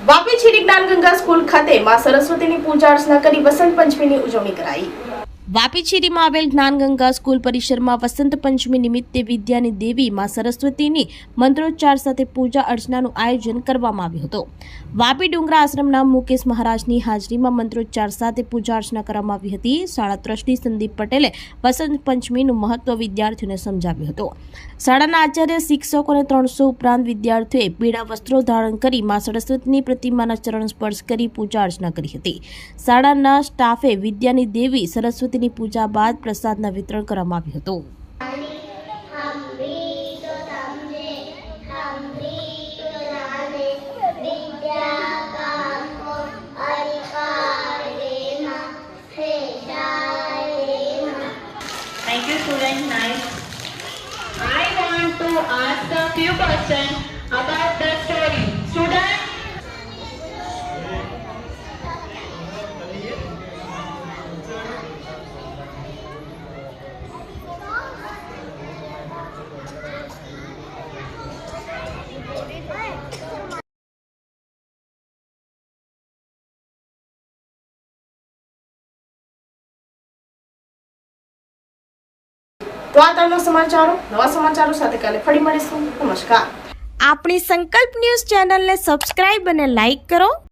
Vapi છીડી Gyanganga school ખાતે માં સરસ્વતીની પૂજા અર્ચના કરી વસંત પંચમીની ઉજવણી કરાઈ। વાપી છીડીમાં આવેલ જ્ઞાનગંગા સ્કૂલ પરિસરમાં વસંત પંચમી નિમિત્તે વિદ્યાની દેવી માં સરસ્વતીની મંત્રોચ્ચાર સાથે પૂજા અર્ચનાનું આયોજન કરવામાં આવ્યું હતું। વાપી ડુંગરા આશ્રમના મુકેશ મહારાજની હાજરીમાં મંત્રોચ્ચાર સાથે પૂજા અર્ચના કરવામાં આવી હતી। શાળા ટ્રસ્ટી સંદીપ પટેલે વસંત પંચમીનું મહત્વ વિદ્યાર્થીઓને સમજાવ્યું હતું। શાળાના આચાર્ય, શિક્ષકો અને 300 ઉપરાંત વિદ્યાર્થીઓએ પીળા વસ્ત્રો ધારણ કરી માં સરસ્વતીની પ્રતિમાના ચરણ સ્પર્શ કરી પૂજા અર્ચના કરી હતી। શાળાના સ્ટાફે વિદ્યાની દેવી સરસ્વતી ની પૂજા બાદ પ્રસાદના વિતરણ કરવામાં આવ્યું હતું। Thank you, student. Nice. I want to ask a few questions about the story. Student. તો આ તાના સમાચારો નવા સમાચારો સાથે કાલે ફરી મળીશું। નમસ્કાર। આપણી સંકલ્પ ન્યૂઝ ચેનલને સબસ્ક્રાઇબ અને લાઇક કરો।